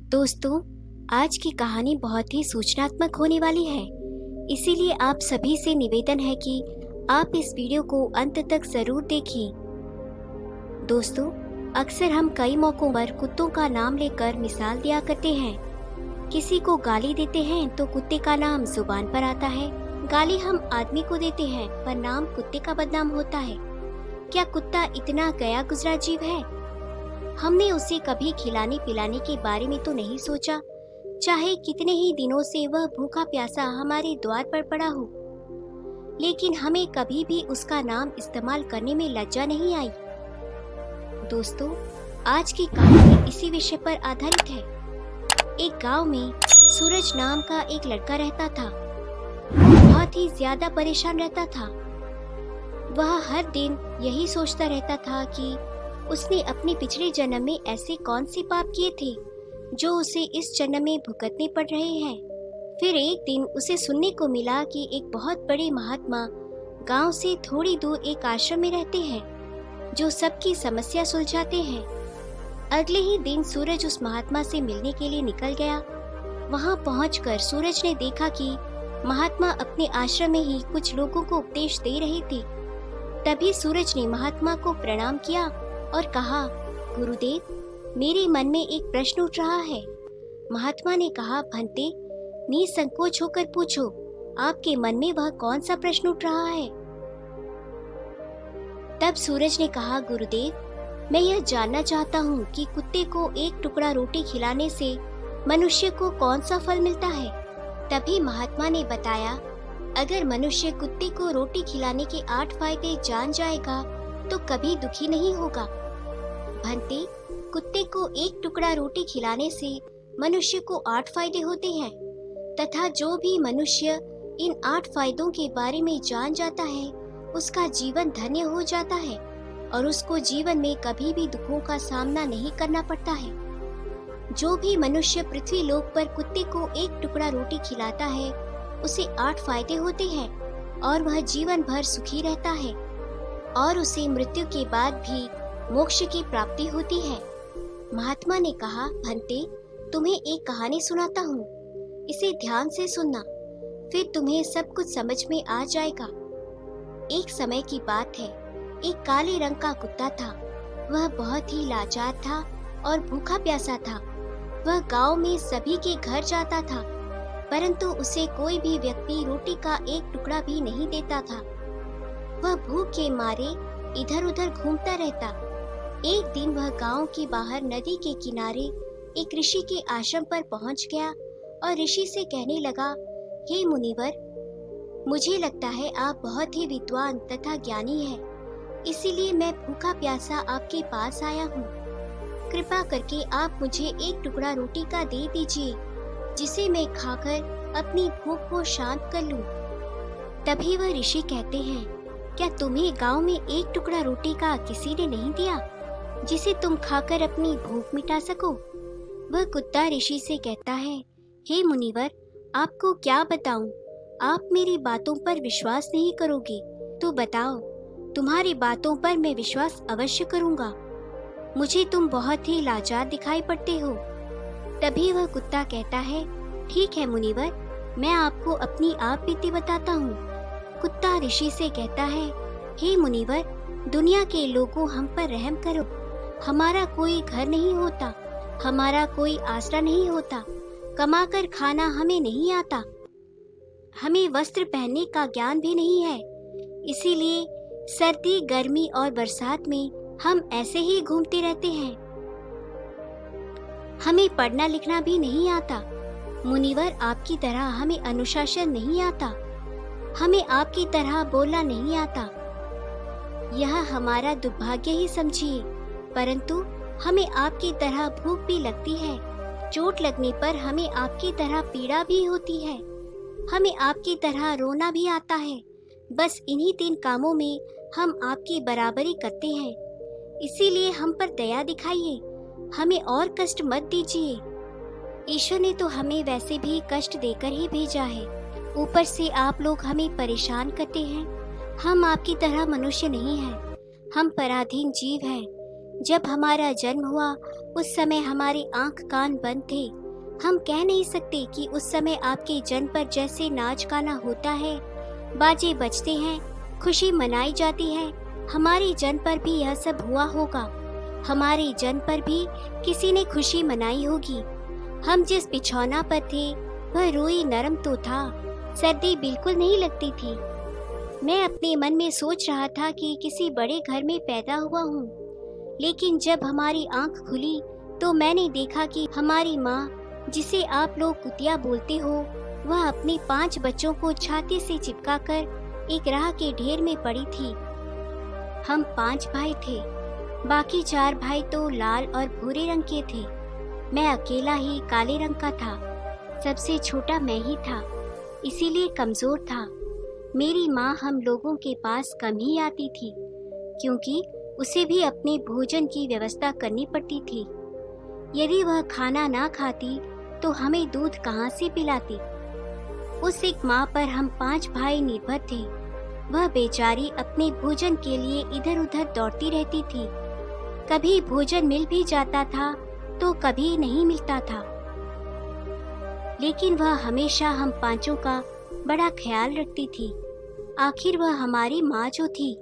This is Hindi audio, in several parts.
दोस्तों, आज की कहानी बहुत ही सूचनात्मक होने वाली है, इसीलिए आप सभी से निवेदन है कि आप इस वीडियो को अंत तक जरूर देखें। दोस्तों, अक्सर हम कई मौकों पर कुत्तों का नाम लेकर मिसाल दिया करते हैं। किसी को गाली देते हैं तो कुत्ते का नाम जुबान पर आता है। गाली हम आदमी को देते हैं पर नाम कुत्ते का बदनाम होता है। क्या कुत्ता इतना गया गुजरा जीव है? हमने उसे कभी खिलाने पिलाने के बारे में तो नहीं सोचा, चाहे कितने ही दिनों से वह भूखा प्यासा हमारे द्वार पर पड़ा हो। लेकिन हमें कभी भी उसका नाम इस्तेमाल करने में लज्जा नहीं आई। दोस्तों, आज की कहानी इसी विषय पर आधारित है। एक गांव में सूरज नाम का एक लड़का रहता था। बहुत ही ज्यादा परेशान रहता था। वह हर दिन यही सोचता रहता था कि उसने अपने पिछले जन्म में ऐसे कौन से पाप किए थे जो उसे इस जन्म में भुगतने पड़ रहे हैं। फिर एक दिन उसे सुनने को मिला कि एक बहुत बड़े महात्मा गांव से थोड़ी दूर एक आश्रम में रहते हैं जो सबकी समस्या सुलझाते हैं। अगले ही दिन सूरज उस महात्मा से मिलने के लिए निकल गया। वहां पहुंचकर सूरज ने देखा कि महात्मा अपने आश्रम में ही कुछ लोगों को उपदेश दे रहे थे। तभी सूरज ने महात्मा को प्रणाम किया और कहा, गुरुदेव, मेरे मन में एक प्रश्न उठ रहा है। महात्मा ने कहा, भंते, निसंकोच होकर पूछो, आपके मन में वह कौन सा प्रश्न उठ रहा है? तब सूरज ने कहा, गुरुदेव, मैं यह जानना चाहता हूँ कि कुत्ते को एक टुकड़ा रोटी खिलाने से मनुष्य को कौन सा फल मिलता है। तभी महात्मा ने बताया, अगर मनुष्य कुत्ते को रोटी खिलाने के 8 फायदे जान जाएगा तो कभी दुखी नहीं होगा। भंते, कुत्ते को एक टुकड़ा रोटी खिलाने से मनुष्य को 8 फायदे होते हैं तथा जो भी मनुष्य इन 8 फायदों के बारे में जान जाता है उसका जीवन धन्य हो जाता है और उसको जीवन में कभी भी दुखों का सामना नहीं करना पड़ता है। जो भी मनुष्य पृथ्वी लोक पर कुत्ते को एक टुकड़ा रोटी खिलाता है उसे 8 फायदे होते हैं और वह जीवन भर सुखी रहता है और उसे मृत्यु के बाद भी मोक्ष की प्राप्ति होती है। महात्मा ने कहा, भंते, तुम्हें एक कहानी सुनाता हूँ, इसे ध्यान से सुनना, फिर तुम्हें सब कुछ समझ में आ जाएगा। एक समय की बात है, एक काले रंग का कुत्ता था। वह बहुत ही लाचार था और भूखा प्यासा था। वह गांव में सभी के घर जाता था, परंतु उसे कोई भी व्यक्ति रोटी का एक टुकड़ा भी नहीं देता था। वह भूख के मारे इधर उधर घूमता रहता। एक दिन वह गांव के बाहर नदी के किनारे एक ऋषि के आश्रम पर पहुंच गया और ऋषि से कहने लगा, हे मुनिवर, मुझे लगता है आप बहुत ही विद्वान तथा ज्ञानी हैं, इसीलिए मैं भूखा प्यासा आपके पास आया हूँ। कृपा करके आप मुझे एक टुकड़ा रोटी का दे दीजिए जिसे मैं खाकर अपनी भूख को शांत कर लूं। तभी वह ऋषि कहते हैं, क्या तुम्हें गांव में एक टुकड़ा रोटी का किसी ने नहीं दिया जिसे तुम खाकर अपनी भूख मिटा सको? वह कुत्ता ऋषि से कहता है, हे मुनिवर, आपको क्या बताऊं? आप मेरी बातों पर विश्वास नहीं करोगे तो बताओ, तुम्हारी बातों पर मैं विश्वास अवश्य करूंगा। मुझे तुम बहुत ही लाचार दिखाई पड़ते हो। तभी वह कुत्ता कहता है, ठीक है मुनिवर, मैं आपको अपनी आप बीती बताता हूँ। कुत्ता ऋषि से कहता है, हे मुनिवर, दुनिया के लोगों, हम पर रहम करो। हमारा कोई घर नहीं होता, हमारा कोई आसरा नहीं होता, कमाकर खाना हमें नहीं आता, हमें वस्त्र पहनने का ज्ञान भी नहीं है, इसीलिए सर्दी, गर्मी और बरसात में हम ऐसे ही घूमते रहते हैं। हमें पढ़ना लिखना भी नहीं आता। मुनिवर, आपकी तरह हमें अनुशासन नहीं आता, हमें आपकी तरह बोलना नहीं आता। यह हमारा दुर्भाग्य ही समझिए, परंतु हमें आपकी तरह भूख भी लगती है। चोट लगने पर हमें आपकी तरह पीड़ा भी होती है। हमें आपकी तरह रोना भी आता है। बस इन्हीं 3 कामों में हम आपकी बराबरी करते हैं, इसीलिए हम पर दया दिखाइए, हमें और कष्ट मत दीजिए। ईश्वर ने तो हमें वैसे भी कष्ट देकर ही भेजा है, ऊपर से आप लोग हमें परेशान करते हैं। हम आपकी तरह मनुष्य नहीं हैं, हम पराधीन जीव हैं। जब हमारा जन्म हुआ उस समय हमारे आंख कान बंद थे। हम कह नहीं सकते कि उस समय आपके जन्म पर जैसे नाच गाना होता है, बाजे बजते हैं, खुशी मनाई जाती है, हमारे जन्म पर भी यह सब हुआ होगा। हमारे जन्म पर भी किसी ने खुशी मनाई होगी। हम जिस बिछौना पर थे वह रुई नरम तो था, सर्दी बिल्कुल नहीं लगती थी। मैं अपने मन में सोच रहा था कि किसी बड़े घर में पैदा हुआ हूँ। लेकिन जब हमारी आंख खुली तो मैंने देखा कि हमारी माँ, जिसे आप लोग कुतिया बोलते हो, वह अपने 5 बच्चों को छाती से चिपकाकर एक राह के ढेर में पड़ी थी। हम 5 भाई थे, बाकी 4 भाई तो लाल और भूरे रंग के थे। मैं अकेला ही काले रंग का था। सबसे छोटा मैं ही था, इसीलिए कमजोर था। मेरी माँ हम लोगों के पास कम ही आती थी, क्योंकि उसे भी अपने भोजन की व्यवस्था करनी पड़ती थी। यदि वह खाना ना खाती तो हमें दूध कहाँ से पिलाती। उस एक माँ पर हम 5 भाई निर्भर थे। वह बेचारी अपने भोजन के लिए इधर उधर दौड़ती रहती थी। कभी भोजन मिल भी जाता था तो कभी नहीं मिलता था, लेकिन वह हमेशा हम 5 का बड़ा ख्याल रखती थी। आखिर वह हमारी माँ जो थी।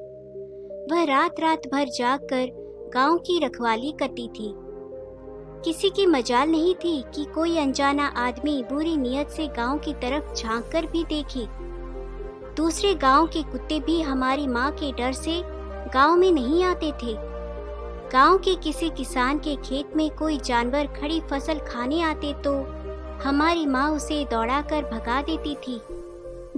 वह रात रात भर जागकर गांव की रखवाली करती थी। किसी की मजाल नहीं थी कि कोई अनजाना आदमी बुरी नियत से गांव की तरफ झांक कर भी देखे। दूसरे गांव के कुत्ते भी हमारी माँ के डर से गांव में नहीं आते थे। गांव के किसी किसान के खेत में कोई जानवर खड़ी फसल खाने आते तो हमारी माँ उसे दौड़ाकर भगा देती थी।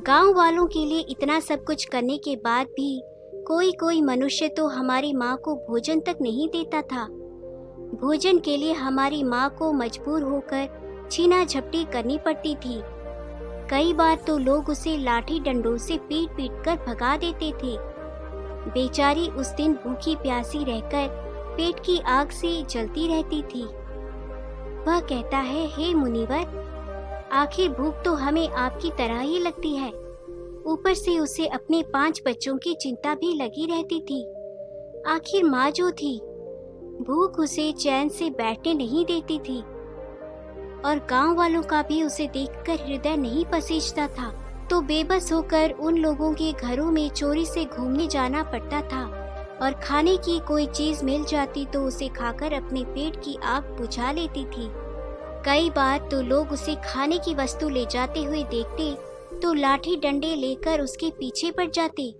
गांव वालों के लिए इतना सब कुछ करने के बाद भी कोई मनुष्य तो हमारी माँ को भोजन तक नहीं देता था। भोजन के लिए हमारी माँ को मजबूर होकर छीना झपटी करनी पड़ती थी। कई बार तो लोग उसे लाठी डंडों से पीट पीट कर भगा देते थे। बेचारी उस दिन भूखी प्यासी रहकर पेट की आग से जलती रहती थी। वह कहता है, हे मुनिवर, आखिर भूख तो हमें आपकी तरह ही लगती है। ऊपर से उसे अपने 5 बच्चों की चिंता भी लगी रहती थी। आखिर माँ जो थी, भूख उसे चैन से बैठने नहीं देती थी और गांव वालों का भी उसे देखकर हृदय नहीं पसीजता था, तो बेबस होकर उन लोगों के घरों में चोरी से घूमने जाना पड़ता था और खाने की कोई चीज मिल जाती तो उसे खाकर अपने पेट की आग बुझा लेती थी। कई बार तो लोग उसे खाने की वस्तु ले जाते हुए देखते तो लाठी डंडे लेकर उसके पीछे पड़ जाते।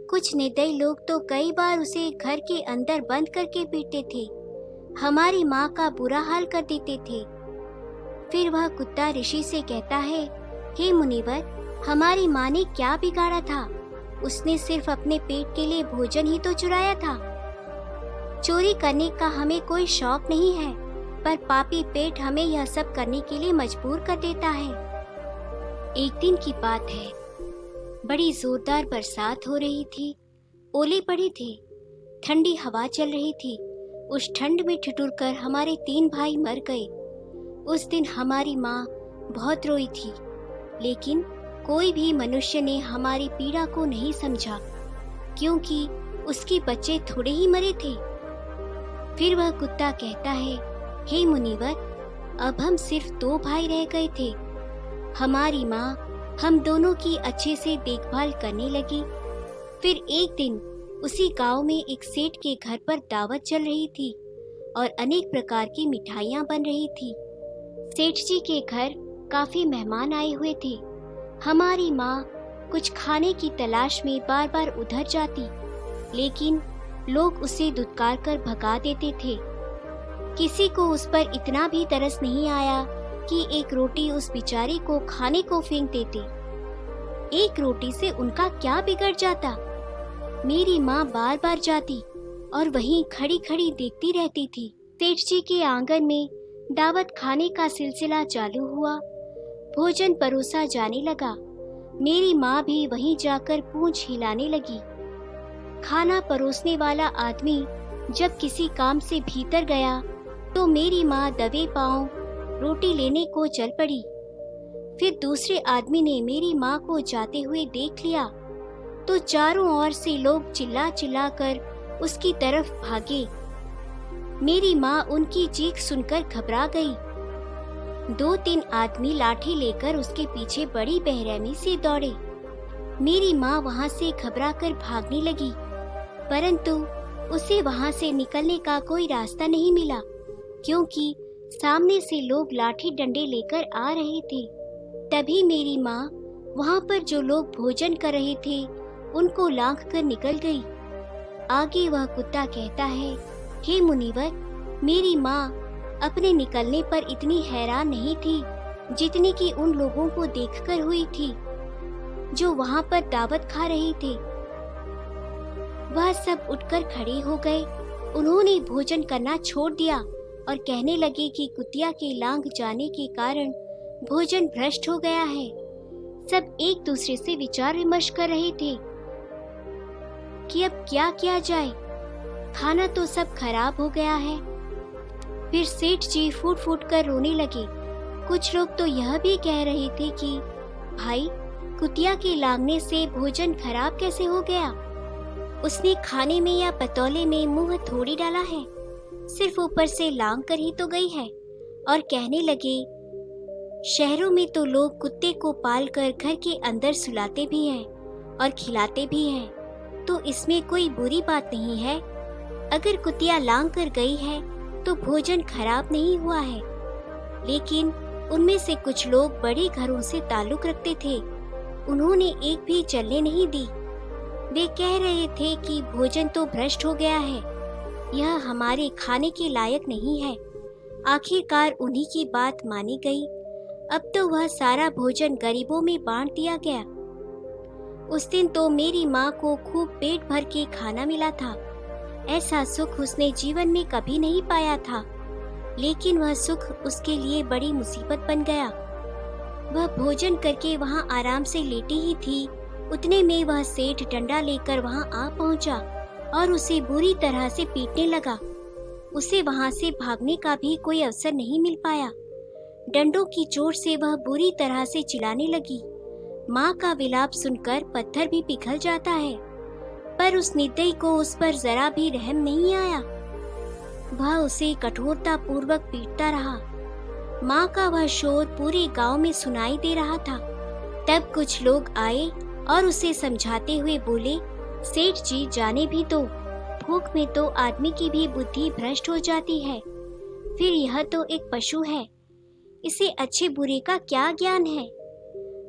कुछ निर्दयी लोग तो कई बार उसे घर के अंदर बंद करके पीटते थे, हमारी माँ का बुरा हाल कर देते थे। फिर वह कुत्ता ऋषि से कहता है, हे मुनिवर, हमारी माँ ने क्या बिगाड़ा था? उसने सिर्फ अपने पेट के लिए भोजन ही तो चुराया था। चोरी करने का हमें कोई शौक नहीं है, पर पापी पेट हमें यह सब करने के लिए मजबूर कर देता है। एक दिन की बात है, बड़ी जोरदार बरसात हो रही थी। ओले पड़े थे, ठंडी हवा चल रही थी। उस ठंड में ठिठुरकर हमारे 3 भाई मर गए। उस दिन हमारी माँ बहुत रोई थी, लेकिन कोई भी मनुष्य ने हमारी पीड़ा को नहीं समझा, क्योंकि उसके बच्चे थोड़े ही मरे थे। फिर वह कुत्ता कहता है, हे मुनिवर, अब हम सिर्फ 2 भाई रह गए थे। हमारी माँ हम दोनों की अच्छे से देखभाल करने लगी। फिर एक दिन उसी गांव में एक सेठ के घर पर दावत चल रही थी और अनेक प्रकार की मिठाइयाँ बन रही थी। सेठ जी के घर काफी मेहमान आए हुए थे। हमारी माँ कुछ खाने की तलाश में बार बार उधर जाती, लेकिन लोग उसे दुत्कार कर भगा देते थे। किसी को उस पर इतना भी तरस नहीं आया कि एक रोटी उस बेचारी को खाने को फेंक देते। एक रोटी से उनका क्या बिगड़ जाता? मेरी माँ बार बार जाती और वहीं खड़ी खड़ी देखती रहती थी। सेठ जी के आंगन में दावत खाने का सिलसिला चालू हुआ। भोजन परोसा जाने लगा। मेरी माँ भी वहीं जाकर पूंछ हिलाने लगी। खाना परोसने वाला आदमी जब किसी काम से भीतर गया तो मेरी माँ दबे पांव रोटी लेने को चल पड़ी। फिर दूसरे आदमी ने मेरी माँ को जाते हुए देख लिया तो चारों ओर से लोग चिल्ला चिल्ला कर उसकी तरफ भागे। मेरी माँ उनकी चीख सुनकर घबरा गई। 2-3 आदमी लाठी लेकर उसके पीछे बड़ी बेरहमी से दौड़े। मेरी माँ वहाँ से घबराकर भागने लगी, परंतु उसे वहाँ से निकलने का कोई रास्ता नहीं मिला, क्योंकि सामने से लोग लाठी डंडे लेकर आ रहे थे। तभी मेरी माँ वहाँ पर जो लोग भोजन कर रहे थे उनको लांघ कर निकल गई। आगे वह कुत्ता कहता है, हे मुनिवर, मेरी माँ अपने निकलने पर इतनी हैरान नहीं थी जितनी कि उन लोगों को देखकर हुई थी जो वहाँ पर दावत खा रहे थे। वह सब उठकर खड़े हो गए। उन्होंने भोजन करना छोड़ दिया और कहने लगे कि कुतिया के लांघ जाने के कारण भोजन भ्रष्ट हो गया है। सब एक दूसरे से विचार विमर्श कर रहे थे कि अब क्या किया जाए, खाना तो सब खराब हो गया है। फिर सेठ जी फूट फूट कर रोने लगे। कुछ लोग तो यह भी कह रहे थे कि भाई, कुतिया के लांघने से भोजन खराब कैसे हो गया? उसने खाने में या पतोले में मुंह थोड़ी डाला है, सिर्फ ऊपर से लांघ कर ही तो गई है। और कहने लगे, शहरों में तो लोग कुत्ते को पाल कर घर के अंदर सुलाते भी हैं और खिलाते भी हैं, तो इसमें कोई बुरी बात नहीं है। अगर कुतिया लांघ कर गई है तो भोजन खराब नहीं हुआ है। लेकिन उनमें से कुछ लोग बड़े घरों से ताल्लुक रखते थे, उन्होंने एक भी चलने नहीं दी। वे कह रहे थे कि भोजन तो भ्रष्ट हो गया है, यह हमारे खाने के लायक नहीं है। आखिरकार उन्हीं की बात मानी गई। अब तो वह सारा भोजन गरीबों में बांट दिया गया। उस दिन तो मेरी माँ को खूब पेट भर के खाना मिला था। ऐसा सुख उसने जीवन में कभी नहीं पाया था, लेकिन वह सुख उसके लिए बड़ी मुसीबत बन गया। वह भोजन करके वहाँ आराम से लेटी ही थी, उतने में वह सेठ डंडा लेकर वहाँ आ पहुँचा और उसे बुरी तरह से पीटने लगा। उसे वहाँ से भागने का भी कोई अवसर नहीं मिल पाया। डंडों की चोट से वह बुरी तरह से चिल्लाने लगी। माँ का विलाप सुनकर पत्थर भी पिघल जाता है, पर उस निर्दयी को उस पर जरा भी रहम नहीं आया। वह उसे कठोरता पूर्वक पीटता रहा। माँ का वह शोर पूरे गांव में सुनाई दे रहा था। तब कुछ लोग आए और उसे समझाते हुए बोले, सेठ जी, जाने भी दो, भूख में तो आदमी की भी बुद्धि भ्रष्ट हो जाती है। फिर यह तो एक पशु है, इसे अच्छे बुरे का क्या ज्ञान है?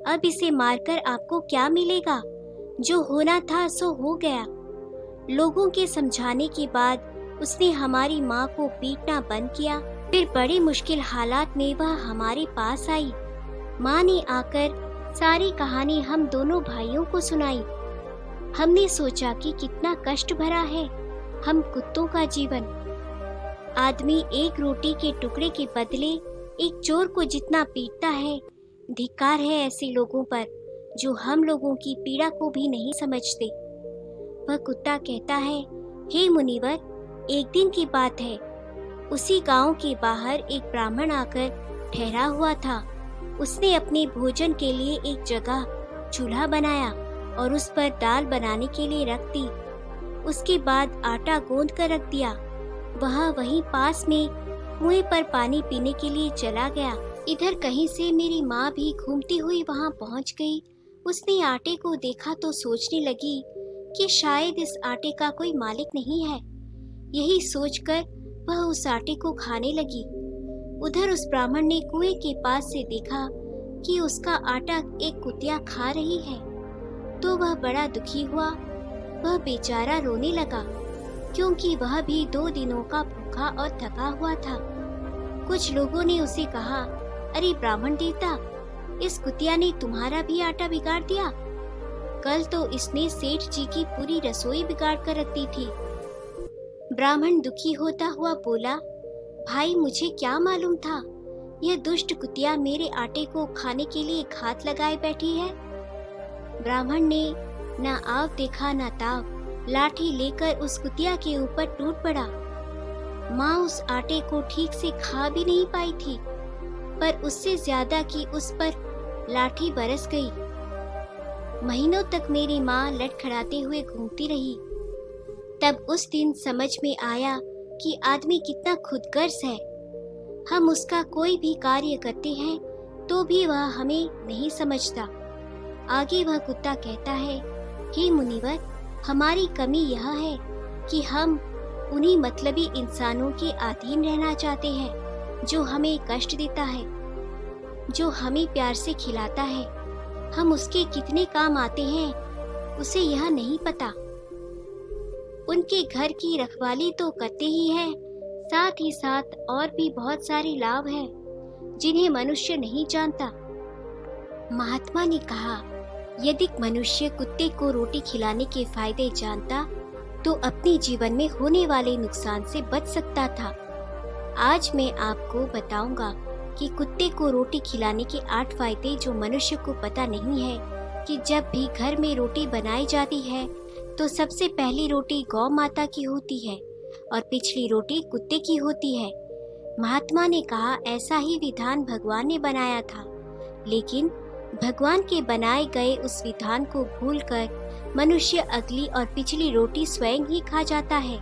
अब इसे मारकर आपको क्या मिलेगा? जो होना था सो हो गया। लोगों के समझाने के बाद उसने हमारी माँ को पीटना बंद किया। फिर बड़ी मुश्किल हालात में वह हमारे पास आई। माँ ने आकर सारी कहानी हम दोनों भाइयों को सुनाई। हमने सोचा कि कितना कष्ट भरा है हम कुत्तों का जीवन। आदमी एक रोटी के टुकड़े के बदले एक चोर को जितना पीटता है, धिक्कार है ऐसे लोगों पर जो हम लोगों की पीड़ा को भी नहीं समझते। वह कुत्ता कहता है, हे मुनिवर, एक दिन की बात है, उसी गांव के बाहर एक ब्राह्मण आकर ठहरा हुआ था। उसने अपने भोजन के लिए एक जगह चूल्हा बनाया और उस पर दाल बनाने के लिए रख दी। उसके बाद आटा गूंद कर रख दिया। वह वहीं पास में कुएं पर पानी पीने के लिए चला गया। इधर कहीं से मेरी माँ भी घूमती हुई वहाँ पहुँच गई। उसने आटे को देखा तो सोचने लगी कि शायद इस आटे का कोई मालिक नहीं है। यही सोचकर वह उस आटे को खाने लगी। उधर उस ब्राह्मण ने कुएं के पास से देखा कि उसका आटा एक कुतिया खा रही है, तो वह बड़ा दुखी हुआ। वह बेचारा रोने लगा, क्योंकि वह भी 2 दिनों का भूखा और थका हुआ था। कुछ लोगों ने उसे कहा, अरे ब्राह्मण देवता, इस कुतिया ने तुम्हारा भी आटा बिगाड़ दिया। कल तो इसने सेठ जी की पूरी रसोई बिगाड़ कर रख दी थी। ब्राह्मण दुखी होता हुआ बोला, भाई मुझे क्या मालूम था, यह दुष्ट कुतिया मेरे आटे को खाने के लिए घात लगाए बैठी है। ब्राह्मण ने न आव देखा न ताव, लाठी लेकर उस कुतिया के ऊपर टूट पड़ा। माँ उस आटे को ठीक से खा भी नहीं पाई थी, पर उससे ज्यादा की उस पर लाठी बरस गई। महीनों तक मेरी माँ लड़खड़ाते हुए घूमती रही। तब उस दिन समझ में आया कि आदमी कितना खुदगर्ज है। हम उसका कोई भी कार्य करते हैं तो भी वह हमें नहीं समझता। आगे वह कुत्ता कहता है, हे मुनिवर, हमारी कमी यह है कि हम उन्हीं मतलबी इंसानों के अधीन रहना चाहते हैं जो हमें कष्ट देता है, जो हमें प्यार से खिलाता है। हम उसके कितने काम आते हैं उसे यह नहीं पता। उनके घर की रखवाली तो करते ही हैं, साथ ही साथ और भी बहुत सारे लाभ हैं जिन्हें मनुष्य नहीं जानता। महात्मा ने कहा, यदि मनुष्य कुत्ते को रोटी खिलाने के फायदे जानता तो अपने जीवन में होने वाले नुकसान से बच सकता था। आज मैं आपको बताऊंगा कि कुत्ते को रोटी खिलाने के 8 फायदे जो मनुष्य को पता नहीं है कि जब भी घर में रोटी बनाई जाती है तो सबसे पहली रोटी गौ माता की होती है और पिछली रोटी कुत्ते की होती है। महात्मा ने कहा, ऐसा ही विधान भगवान ने बनाया था, लेकिन भगवान के बनाए गए उस विधान को भूलकर मनुष्य अगली और पिछली रोटी स्वयं ही खा जाता है।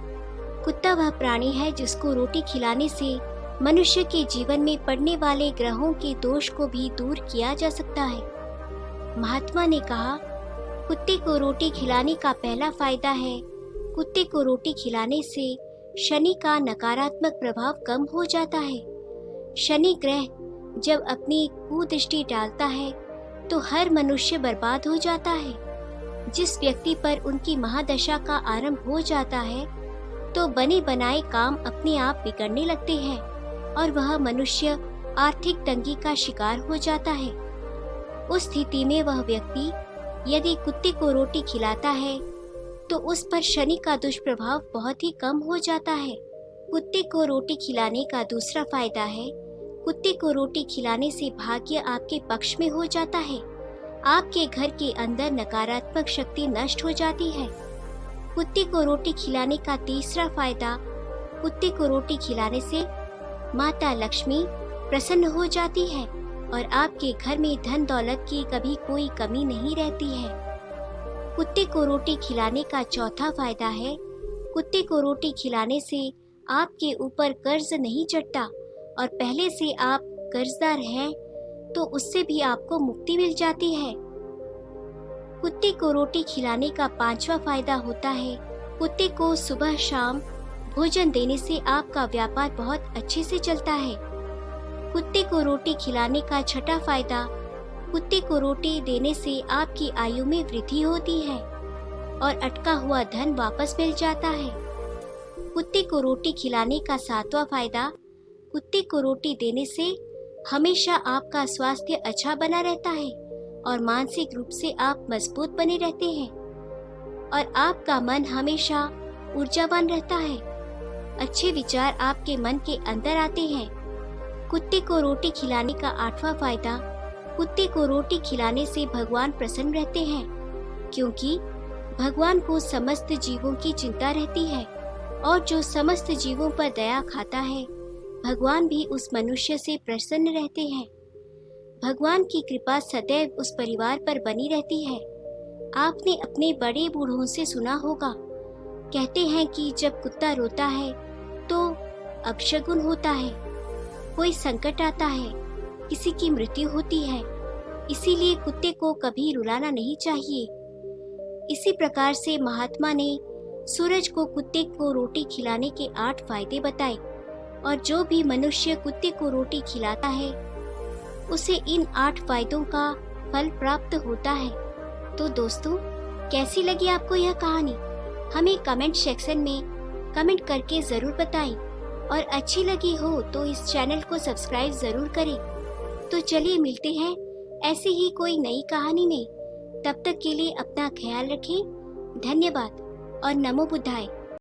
कुत्ता वह प्राणी है जिसको रोटी खिलाने से मनुष्य के जीवन में पड़ने वाले ग्रहों के दोष को भी दूर किया जा सकता है। महात्मा ने कहा, कुत्ते को रोटी खिलाने का पहला फायदा है, कुत्ते को रोटी खिलाने से शनि का नकारात्मक प्रभाव कम हो जाता है। शनि ग्रह जब अपनी कुदृष्टि डालता है तो हर मनुष्य बर्बाद हो जाता है। जिस व्यक्ति पर उनकी महादशा का आरंभ हो जाता है तो बने बनाए काम अपने आप बिगड़ने लगते हैं और वह मनुष्य आर्थिक तंगी का शिकार हो जाता है। उस स्थिति में वह व्यक्ति यदि कुत्ते को रोटी खिलाता है तो उस पर शनि का दुष्प्रभाव बहुत ही कम हो जाता है। कुत्ते को रोटी खिलाने का दूसरा फायदा है, कुत्ते को रोटी खिलाने से भाग्य आपके पक्ष में हो जाता है। आपके घर के अंदर नकारात्मक शक्ति नष्ट हो जाती है। कुत्ते को रोटी खिलाने का तीसरा फायदा, कुत्ते को रोटी खिलाने से माता लक्ष्मी प्रसन्न हो जाती है और आपके घर में धन दौलत की कभी कोई कमी नहीं रहती है। कुत्ते को रोटी खिलाने का चौथा फायदा है, कुत्ते को रोटी खिलाने से आपके ऊपर कर्ज नहीं चढ़ता और पहले से आप कर्जदार हैं तो उससे भी आपको मुक्ति मिल जाती है। कुत्ते को रोटी खिलाने का पांचवा फायदा होता है, कुत्ते को सुबह शाम भोजन देने से आपका व्यापार बहुत अच्छे से चलता है। कुत्ते को रोटी खिलाने का छठा फायदा, कुत्ते को रोटी देने से आपकी आयु में वृद्धि होती है और अटका हुआ धन वापस मिल जाता है। कुत्ते को रोटी खिलाने का सातवां फायदा, कुत्ते को रोटी देने से हमेशा आपका स्वास्थ्य अच्छा बना रहता है और मानसिक रूप से आप मजबूत बने रहते हैं और आपका मन हमेशा ऊर्जावान रहता है। अच्छे विचार आपके मन के अंदर आते हैं। कुत्ते को रोटी खिलाने का आठवां फायदा, कुत्ते को रोटी खिलाने से भगवान प्रसन्न रहते हैं क्योंकि भगवान को समस्त जीवों की चिंता रहती है और जो समस्त जीवों पर दया खाता है भगवान भी उस मनुष्य से प्रसन्न रहते हैं। भगवान की कृपा सदैव उस परिवार पर बनी रहती है। आपने अपने बड़े बूढ़ों से सुना होगा, कहते हैं कि जब कुत्ता रोता है तो अपशगुन होता है, कोई संकट आता है, किसी की मृत्यु होती है, इसीलिए कुत्ते को कभी रुलाना नहीं चाहिए। इसी प्रकार से महात्मा ने सूरज को कुत्ते को रोटी खिलाने के 8 फायदे बताए और जो भी मनुष्य कुत्ते को रोटी खिलाता है उसे इन 8 फायदों का फल प्राप्त होता है। तो दोस्तों, कैसी लगी आपको यह कहानी? हमें कमेंट सेक्शन में कमेंट करके जरूर बताएं और अच्छी लगी हो तो इस चैनल को सब्सक्राइब जरूर करें। तो चलिए मिलते हैं ऐसी ही कोई नई कहानी में। तब तक के लिए अपना ख्याल रखें। धन्यवाद और नमो बुद्धाय।